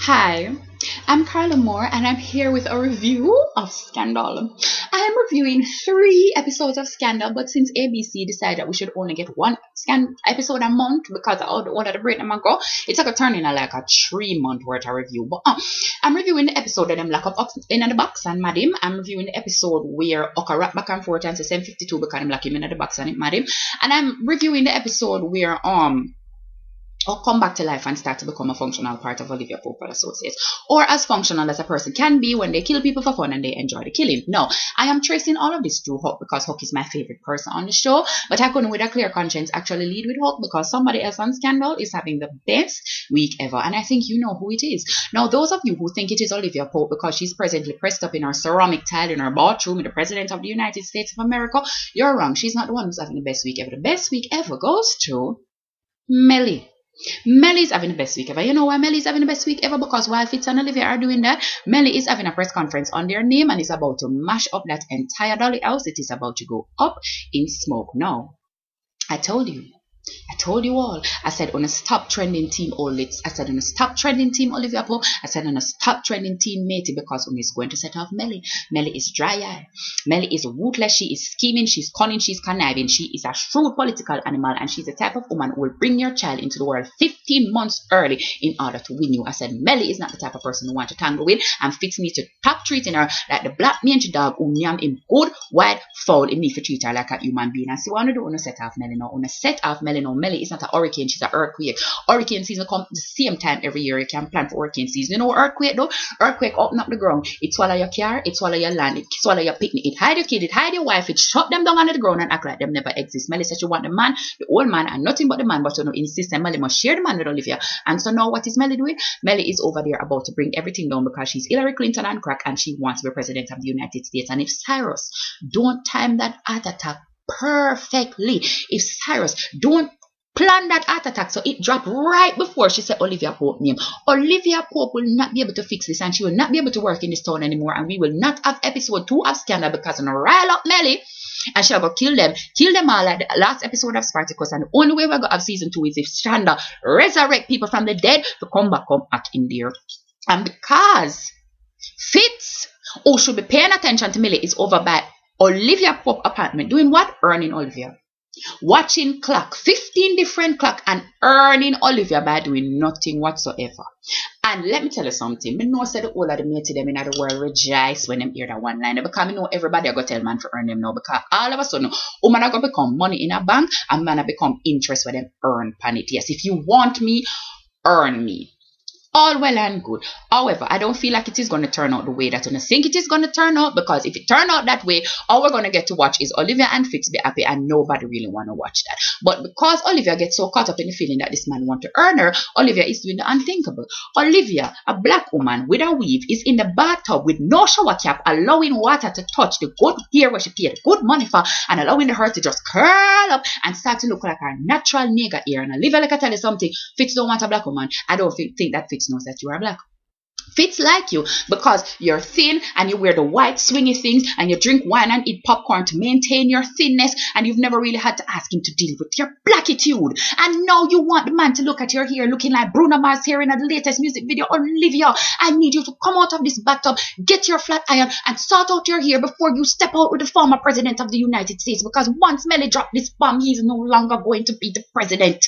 Hi, I'm Carla Moore and I'm here with a review of Scandal. I am reviewing 3 episodes of Scandal, but since ABC decided that we should only get one episode a month because of all of the break them go, it's like a turn in like a 3-month worth of review. But I'm reviewing the episode that I'm lock up in the box and mad him. I'm reviewing the episode where Oka rap back and forth and say 752 because I'm lock him in the box and it mad him. And I'm reviewing the episode where or come back to life and start to become a functional part of Olivia Pope Associates, or as functional as a person can be when they kill people for fun and they enjoy the killing. No, I am tracing all of this through Huck because Huck is my favorite person on the show, but I couldn't with a clear conscience actually lead with Huck because somebody else on Scandal is having the best week ever, and I think you know who it is. Now, those of you who think it is Olivia Pope because she's presently pressed up in her ceramic tile in her bathroom with the President of the United States of America, you're wrong. She's not the one who's having the best week ever. The best week ever goes to Melly. Melly's having the best week ever. You know why Melly's having the best week ever? Because while Fitz and Olivia are doing that, Melly is having a press conference on their name and is about to mash up that entire Dolly house. It is about to go up in smoke. Now, I told you all. I said on a stop trending team Olitz. I said on a stop trending team Olivia Pope. I said on a stop trending team Matey because is going to set off Melly. Melly is dry eye. Melly is ruthless. She is scheming. She's cunning. She's conniving. She is a shrewd political animal and she's the type of woman who will bring your child into the world 15 months early in order to win you. I said Melly is not the type of person who want to tangle with and Fitz needs to stop treating her like the black mangy dog who yam him good, white, foul. Him need to treat her like a human being. And see what I do on a set off Melly now. On a set off Melly now. Melly is not a hurricane, she's an earthquake. Hurricane season come the same time every year. You can plan for hurricane season. You know earthquake though? Earthquake open up the ground. It swallow your car, it swallow your land, it swallow your picnic, it hide your kid, it hide your wife, it shut them down under the ground and act like them never exist. Melly said she want the man, the old man, and nothing but the man, but you know, insist and Melly must share the man with Olivia. And so now what is Melly doing? Melly is over there about to bring everything down because she's Hillary Clinton and crack and she wants to be president of the United States. And if Cyrus don't time that heart attack perfectly, if Cyrus don't plan that heart attack so it dropped right before she said Olivia Pope name, Olivia Pope will not be able to fix this and she will not be able to work in this town anymore and we will not have episode 2 of Scandal because I'm gonna rile up Melly and she'll go kill them all like the last episode of Spartacus. And the only way we're gonna have season 2 is if Shonda resurrect people from the dead to come back in there. And because Fitz, who should be paying attention to Melly, is over by Olivia Pope apartment doing what? Earning Olivia. Watching clock, 15 different clock and earning Olivia by doing nothing whatsoever. And let me tell you something. I know the all of the mate them in the world rejoice when them hear that one line because I know everybody are going to tell man for earn them now because all of a sudden woman are going to become money in a bank and man are become interest where them earn pan it. Yes, if you want me, earn me. All well and good. However, I don't feel like it is going to turn out the way that I think it is going to turn out because if it turn out that way, all we're going to get to watch is Olivia and Fitz be happy and nobody really want to watch that. But because Olivia gets so caught up in the feeling that this man want to earn her, Olivia is doing the unthinkable. Olivia, a black woman with a weave, is in the bathtub with no shower cap, allowing water to touch the good hair where she paid good money for and allowing the hair to just curl up and start to look like her natural nigger hair. And Olivia, like I tell you something, Fitz don't want a black woman. I don't think that Fitz knows that you are black. Fitz like you because you're thin and you wear the white swingy things and you drink wine and eat popcorn to maintain your thinness and you've never really had to ask him to deal with your blackitude. And now you want the man to look at your hair looking like Bruno Mars hair in the latest music video. Olivia, I need you to come out of this bathtub, get your flat iron and sort out your hair before you step out with the former president of the United States because once Melly dropped this bomb, he's no longer going to be the president.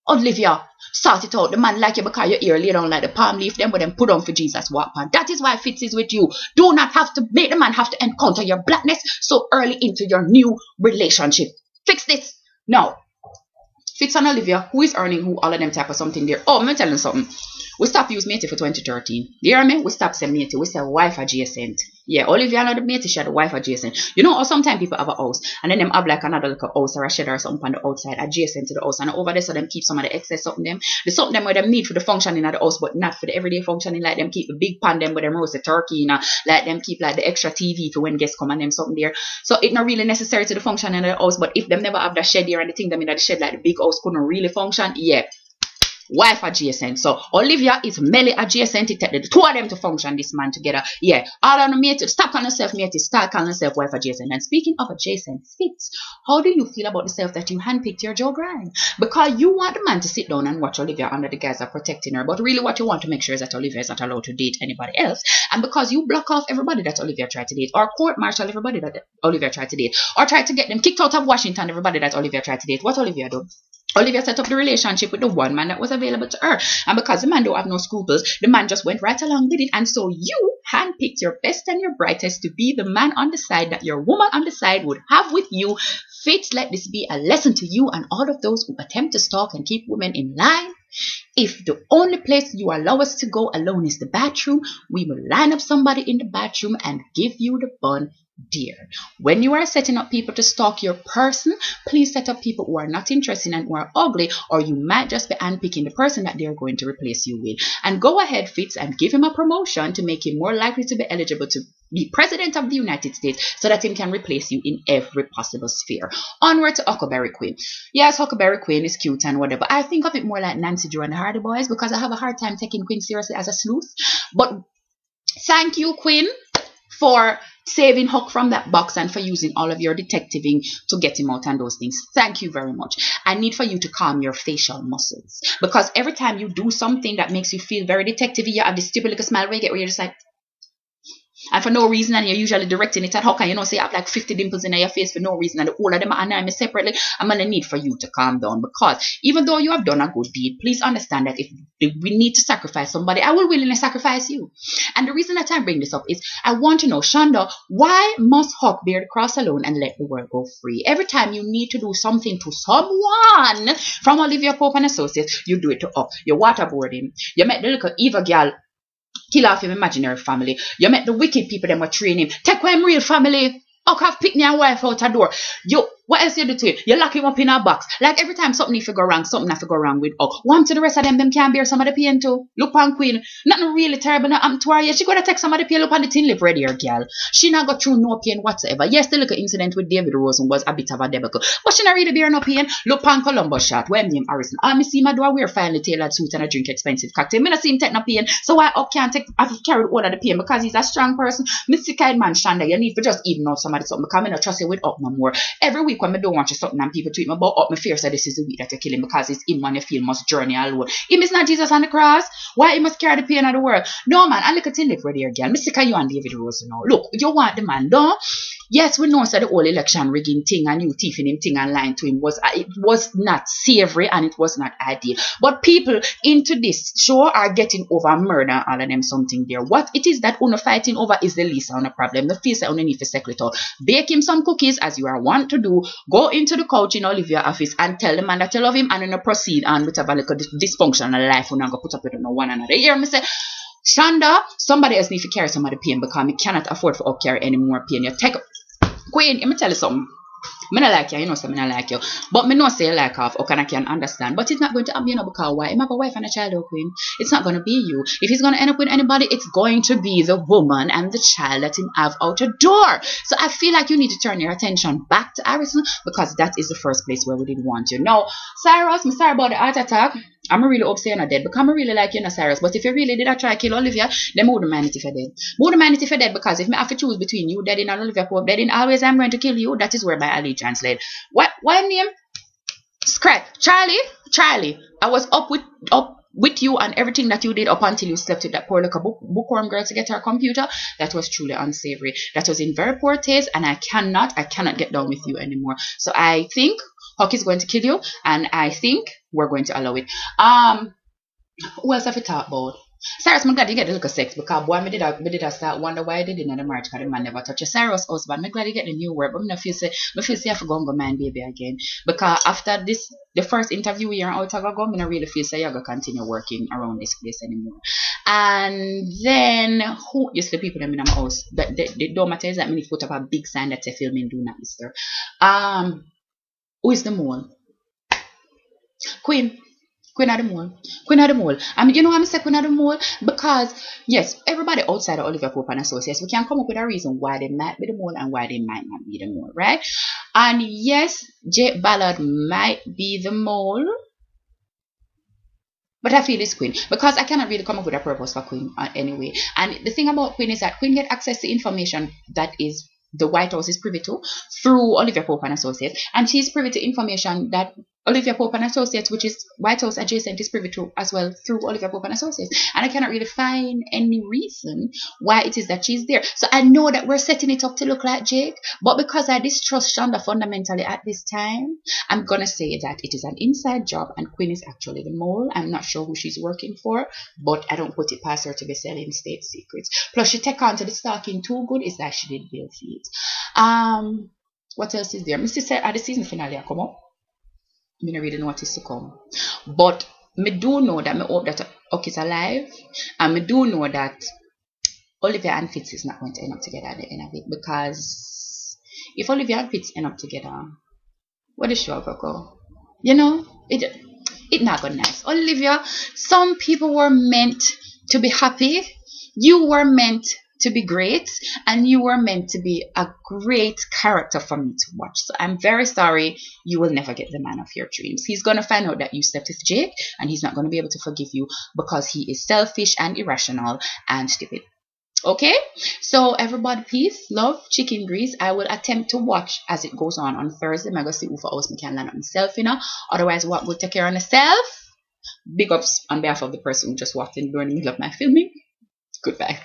Olivia, sort it out. The man like you because your ear lay down like the palm leaf them but then put on for Jesus walk on. That is why Fitz is with you. Do not have to make the man have to encounter your blackness so early into your new relationship. Fix this. Now, Fitz and Olivia, who is earning who, all of them type of something there. Oh, let me tell you something. We stopped use matey for 2013. You hear me? We stopped saying matey. We say wife adjacent. Yeah, Olivia and the matey, she had a wife adjacent. You know how sometimes people have a house and then them have like another little house or a shed or something on the outside adjacent to the house and over there so them keep some of the excess something them. The something them where them need for the functioning of the house but not for the everyday functioning, like them keep the big pan them with them roast the turkey, you know, like them keep like the extra TV for when guests come and them something there. So it's not really necessary to the functioning of the house, but if them never have the shed here and the thing them in the shed like the big house couldn't really function, yeah. wife adjacent. So Olivia is Melly adjacent. It takes the two of them to function this man together. Yeah, all on the mate. Stop calling yourself mate. Start calling yourself wife adjacent. And speaking of adjacent, Fitz, how do you feel about the self that you handpicked your Joe Grind? Because you want the man to sit down and watch Olivia under the guise of protecting her, but really what you want to make sure is that Olivia is not allowed to date anybody else. And because you block off everybody that Olivia tried to date, or court martial everybody that Olivia tried to date, or try to get them kicked out of Washington, everybody that Olivia tried to date, what Olivia do? Olivia set up the relationship with the one man that was available to her. And because the man don't have no scruples, the man just went right along with it. And so you handpicked your best and your brightest to be the man on the side that your woman on the side would have with you. Fitz, let this be a lesson to you and all of those who attempt to stalk and keep women in line. If the only place you allow us to go alone is the bathroom, we will line up somebody in the bathroom and give you the bun, dear. When you are setting up people to stalk your person, please set up people who are not interesting and who are ugly, or you might just be handpicking the person that they are going to replace you with. And go ahead, Fitz, and give him a promotion to make him more likely to be eligible to be president of the United States so that he can replace you in every possible sphere. Onward to Huckleberry Queen. Yes, Huckleberry Queen is cute and whatever. I think of it more like Nancy Drew and the Hardy Boys because I have a hard time taking Queen seriously as a sleuth. But thank you, Queen, for saving Huck from that box and for using all of your detectiving to get him out and those things. Thank you very much. I need for you to calm your facial muscles because every time you do something that makes you feel very detective-y, you have this stupid little smile where you get where you're just like, and for no reason, and you're usually directing it at Huck, and you know, say you have like 50 dimples in your face for no reason, and all of them are annoying separately. I'm gonna need for you to calm down because even though you have done a good deed, please understand that if we need to sacrifice somebody, I will willingly sacrifice you. And the reason that I bring this up is I want to know, Shonda, why must Huck bear the cross alone and let the world go free? Every time you need to do something to someone from Olivia Pope and Associates, you do it to Huck. You waterboard him. You make the little evil girl kill off him imaginary family. You met the wicked people that were training him. Take away him real family. Huck have picked your wife out a door. What else you do to him? You lock him up in a box. Like every time something if you go wrong, something have to go wrong with Huck. One to the rest of them can't bear some of the pain too. Look on Queen. Nothing really terrible not happened to her yet. She gonna take some of the pain. Look on the tin lip ready here, girl. She not got through no pain whatsoever. Yes, the little incident with David Rosen was a bit of a debacle. But she not really bear no pain. Look on Columbus shot. Where name Harrison. Me see my door wear finely tailored suit and I drink expensive cocktail. Me not see him take no pain. So why Huck can't take have carried all of the pain because he's a strong person. Mr. Kind man Shonda, you need to just even out somebody something because I don't trust you with Huck no more. Every week when I don't want you something and people tweet me about Huck, me fear that this is the week that you're killing because it's him when you feel must journey alone. Him is not Jesus on the cross. Why he must carry the pain of the world? No man, I look at him live right here, girl. Me sick of you and David Rose now. Look, you want the man, don't? Yes, we know that the whole election rigging thing and you thieving him thing and lying to him it was not savory and it was not ideal. But people into this show are getting over murder all of them something there. What it is that Uno fighting over is the least on the problem. The face that Uno need to settle it out. Bake him some cookies as you are wont to do. Go into the couch in Olivia office and tell the man that you love him and then proceed on with a little dysfunctional life. We're not going to put up with no one another. You hear me say, Shonda, somebody else needs to carry some of the pain because me cannot afford to carry any more pain. You take Queen, let me tell you something. I don't like you, you know, so I don't like you. But I know say you like half, okay, I can understand. But it's not going to happen, you know, because why? I have a wife and a child, oh, Queen. It's not going to be you. If he's going to end up with anybody, it's going to be the woman and the child that him have out the door. So I feel like you need to turn your attention back to Harrison because that is the first place where we didn't want you. Now, Cyrus, I'm sorry about the heart attack. I'm really upset you're not dead because I really like you, no, Cyrus. But if you really did I try to kill Olivia, then I wouldn't mind it if you're dead. I wouldn't mind it if you're dead because if I have to choose between you dead and Olivia Pope dead, then always I'm going to kill you. That is where my allegiance led. What name? Scrap. Charlie. I was up with you and everything that you did up until you slept with that poor little bookworm girl to get her computer. That was truly unsavory. That was in very poor taste and I cannot get down with you anymore. So I think Huck is going to kill you and I think we're going to allow it. Who else have to talk about? Cyrus, I'm glad you get the little sex because boy, me did I start wonder why I did in the marriage because the man never touch you. Cyrus husband, I'm glad you get the new word, but I feel say I have to go and go mind baby again. Because after this, the first interview you're out of go, I don't really feel say you're going to continue working around this place anymore. And then, who is the people that in my house? The don't matter is that I need to put up a big sign that say filming do not disturb. Who is the mole? Queen of the mole. Queen of the mole. You know why I'm saying Queen of the mole? Because, yes, everybody outside of Olivia Pope and Associates, we can come up with a reason why they might be the mole and why they might not be the mole, right? And yes, Jake Ballard might be the mole. But I feel it's Queen because I cannot really come up with a purpose for Queen anyway. And the thing about Queen is that Queen get access to information that is the White House is privy to through Olivia Pope and Associates, and she's privy to information that Olivia Pope and Associates, which is White House adjacent, is privy to as well through Olivia Pope and Associates. And I cannot really find any reason why it is that she's there. So I know that we're setting it up to look like Jake, but because I distrust Shonda fundamentally at this time, I'm gonna say that it is an inside job and Queen is actually the mole. I'm not sure who she's working for, but I don't put it past her to be selling state secrets. Plus, she take on to the stalking too good. It's like she did Bill Feet. What else is there? Mr. said at the season finale I come up. I don't really know what is to come. But me do know that me hope that Huck is alive. And me do know that Olivia and Fitz is not going to end up together at the end of it. Because if Olivia and Fitz end up together, what is show go? You know, it not gonna nice. Olivia, some people were meant to be happy. You were meant to be great, and you were meant to be a great character for me to watch. So I'm very sorry, you will never get the man of your dreams. He's gonna find out that you slept with Jake, and he's not gonna be able to forgive you because he is selfish and irrational and stupid. Okay, so everybody, peace, love, chicken grease. I will attempt to watch as it goes on Thursday. I'm gonna see who for us me can land on myself, you know. Otherwise, what will take care of myself? Big ups on behalf of the person who just walked in the door in the middle of my filming. Goodbye.